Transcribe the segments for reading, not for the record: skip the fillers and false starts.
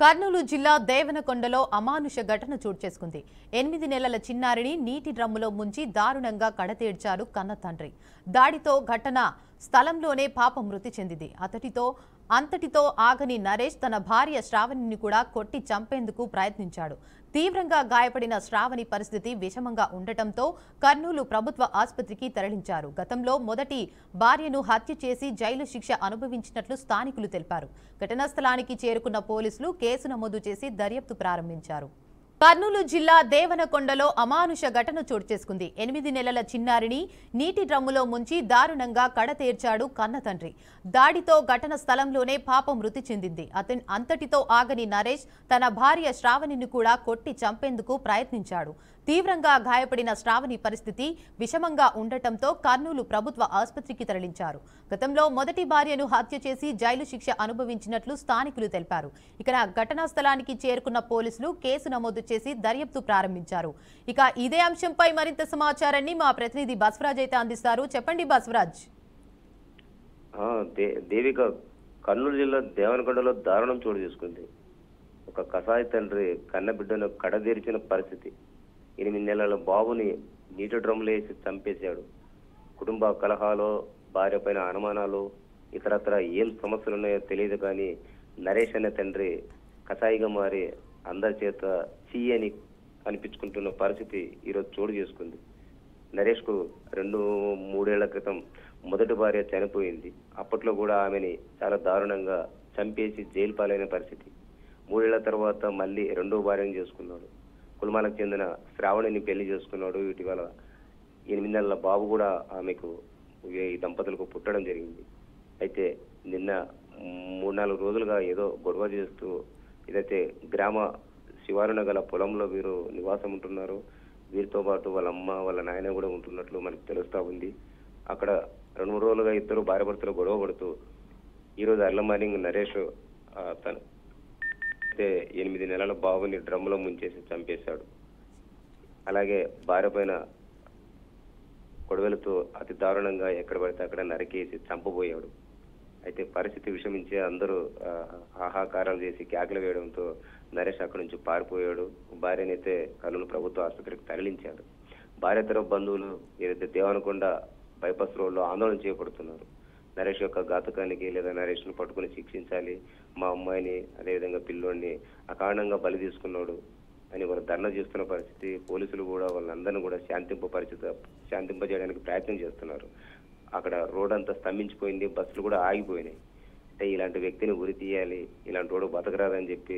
కర్నూలు జిల్లా దేవనకొండలో అమానుష ఘటన చోటు చేసుకుంది. 8 నెలల చిన్నారిని నీటి డ్రమ్ములో ముంచి దారుణంగా కడతేడ్చాడు కన్న తండ్రి. దాడితో ఘటన స్థలంలోనే పాప మృతి చెందింది. అంతటితో ఆగని నరేష్ తన భార్య శ్రావణిని కూడా కొట్టి చంపేందుకు ప్రయత్నించాడు. తీవ్రంగా గాయపడిన శ్రావణి పరిస్థితి విషమంగా ఉండటంతో కర్నూలు ప్రభుత్వ ఆసుపత్రికి తరలించారు. గతంలో మొదటి భార్యను హత్య చేసి జైలు శిక్ష అనుభవించినట్లు స్థానికులు తెలిపారు. ఘటనా స్థలానికి చేరుకున్న పోలీసులు కేసు నమోదు చేసి దర్యాప్తు ప్రారంభించారు. కర్నూలు జిల్లా దేవనకొండలో అమానుష ఘటన చోటు చేసుకుంది. 8 నెలల చిన్నారిని నీటి డ్రమ్ములో ముంచి దారుణంగా కడతేర్చాడు కన్న తండ్రి. దాడితో ఘటన స్థలంలోనే పాప మృతి చెందింది. అంతటితో ఆగని నరేష్ తన భార్య శ్రావణిని కూడా కొట్టి చంపేందుకు ప్రయత్నించాడు. తీవ్రంగా గాయపడిన శ్రావణి పరిస్థితి విషమంగా ఉండటంతో కర్నూలు ప్రభుత్వ ఆసుపత్రికి తరలించారు. గతంలో మొదటి భార్యను హత్య చేసి జైలు శిక్ష అనుభవించినట్లు స్థానికులు తెలిపారు. ఇక ఘటనా స్థలానికి చేరుకున్న పోలీసులు కేసు నమోదు చేసి దర్యాప్తు ప్రారంభించారు. ఇక ఇదే అంశంపై మరింత సమాచారాన్ని మా ప్రతినిధి బస్వరాజ్ అయితే అందిస్తారు. చెప్పండి బస్వరాజ్. దేవిక, కర్నూలు జిల్లా దేవనకొండలో దారుణం చోటు చేసుకుంది. ఒక కసాయి తండ్రి కన్న బిడ్డను కడదీర్చిన పరిస్థితి. 8 నెలల బాబుని నీటి డ్రమ్ములు వేసి చంపేశాడు. కుటుంబ కలహాలు, భార్య పైన అనుమానాలు, ఇతరత్ర ఏం సమస్యలు ఉన్నాయో తెలియదు కానీ నరేష్ అనే తండ్రి కసాయిగా మారి అందరి చేత అని అనిపించుకుంటున్న పరిస్థితి ఈరోజు చోటు చేసుకుంది. నరేష్ కు 2-3 ఏళ్ల క్రితం మొదటి భార్య చనిపోయింది. అప్పట్లో కూడా ఆమెని చాలా దారుణంగా చంపేసి జైలు పాలైన పరిస్థితి. 3 ఏళ్ల తర్వాత మళ్ళీ రెండో భార్యను చేసుకున్నాడు. కులమాలకు చెందిన శ్రావణిని పెళ్లి చేసుకున్నాడు. ఇటీవల 8 నెలల బాబు కూడా ఆమెకు ఈ దంపతులకు పుట్టడం జరిగింది. అయితే నిన్న 3-4 రోజులుగా ఏదో గొడవ చేస్తూ ఏదైతే గ్రామ శివారున గల పొలంలో వీరు నివాసం ఉంటున్నారు. వీరితో పాటు వాళ్ళ అమ్మ వాళ్ళ నాయన కూడా ఉంటున్నట్లు మనకు తెలుస్తా ఉంది. అక్కడ 2-3 రోజులుగా ఇద్దరు భార్య భర్తలు గొడవ పడుతూ ఈరోజు అర్లీ మార్నింగ్ నరేష్ తను 8 నెలల బాబుని డ్రమ్ములో ముంచేసి చంపేశాడు. అలాగే భార్య పైన కొడవలతో అతి దారుణంగా ఎక్కడ పడితే అక్కడ నరికేసి చంపబోయాడు. అయితే పరిస్థితి విషమించి అందరూ ఆహాకారాలు చేసి కేకలు వేయడంతో నరేష్ అక్కడి నుంచి పారిపోయాడు. భార్యనైతే కర్నూలు ప్రభుత్వ ఆసుపత్రికి తరలించాడు. భార్య తరపు బంధువులు ఏదైతే దేవనకొండ బైపాస్ రోడ్లో ఆందోళన చేపడుతున్నారు. నరేష్ యొక్క ఘాతకానికి లేదా నరేష్ ను పట్టుకుని శిక్షించాలి, మా అమ్మాయిని అదేవిధంగా పిల్లోడిని అకారణంగా బలి తీసుకున్నాడు అని వాళ్ళు ధర్నా చేస్తున్న పరిస్థితి. పోలీసులు కూడా వాళ్ళందరినీ కూడా శాంతింపజేయడానికి ప్రయత్నం చేస్తున్నారు. అక్కడ రోడ్ అంతా స్తంభించిపోయింది, బస్సులు కూడా ఆగిపోయినాయి. అంటే ఇలాంటి వ్యక్తిని ఉరి తీయాలి, ఇలాంటి రోడ్డు బతకరాదని చెప్పి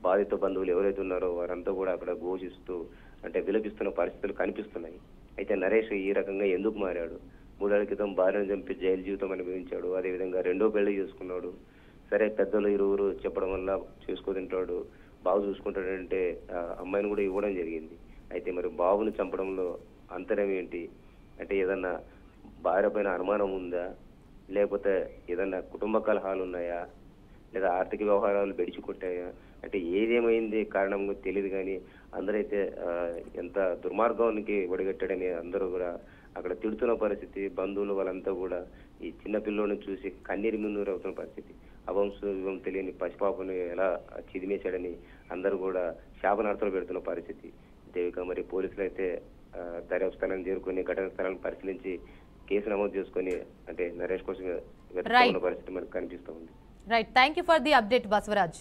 బాధిత బంధువులు ఎవరైతే ఉన్నారో వారంతా కూడా అక్కడ ఘోషిస్తూ అంటే విలపిస్తున్న పరిస్థితులు కనిపిస్తున్నాయి. అయితే నరేష్ ఈ రకంగా ఎందుకు మారాడు? 3 ఏళ్ల క్రితం భార్యను చంపి జైలు జీవితం అనుభవించాడు. అదేవిధంగా రెండో పెళ్లి చేసుకున్నాడు. సరే, పెద్దలు ఇరువురు చెప్పడం వల్ల చూసుకుంటాడు, బాబు చూసుకుంటాడంటే అమ్మాయిని కూడా ఇవ్వడం జరిగింది. అయితే మరి బాబుని చంపడంలో అంతరం ఏంటి? అంటే ఏదన్నా భార్య పైన అనుమానం ఉందా, లేకపోతే ఏదన్నా కుటుంబ కలహాలు ఉన్నాయా, లేదా ఆర్థిక వ్యవహారాలు బెడిచి కొట్టాయా? అంటే ఏదేమైంది కారణంగా తెలియదు కానీ అందరైతే ఎంత దుర్మార్గానికి ఒడిగట్టాడని అందరూ కూడా అక్కడ తిడుతున్న పరిస్థితి. బంధువులు వాళ్ళంతా కూడా ఈ చిన్న పిల్లోని చూసి కన్నీరు మిన్నూరు అవుతున్న పరిస్థితి. అవంశం తెలియని పసిపాపను ఎలా చిదిమేశాడని అందరూ కూడా శాపనార్థాలు పెడుతున్న పరిస్థితి. దేవిక, మరి పోలీసులు అయితే దర్యాప్తు స్థలాన్ని చేరుకుని ఘటన స్థలాన్ని పరిశీలించి కేసు నమోదు చేసుకుని అంటే నరేష్ కోసం వెతుకుతున్న పరిస్థితి మనకు కనిపిస్తూ ఉంది. Right, thank you for the update Baswaraj.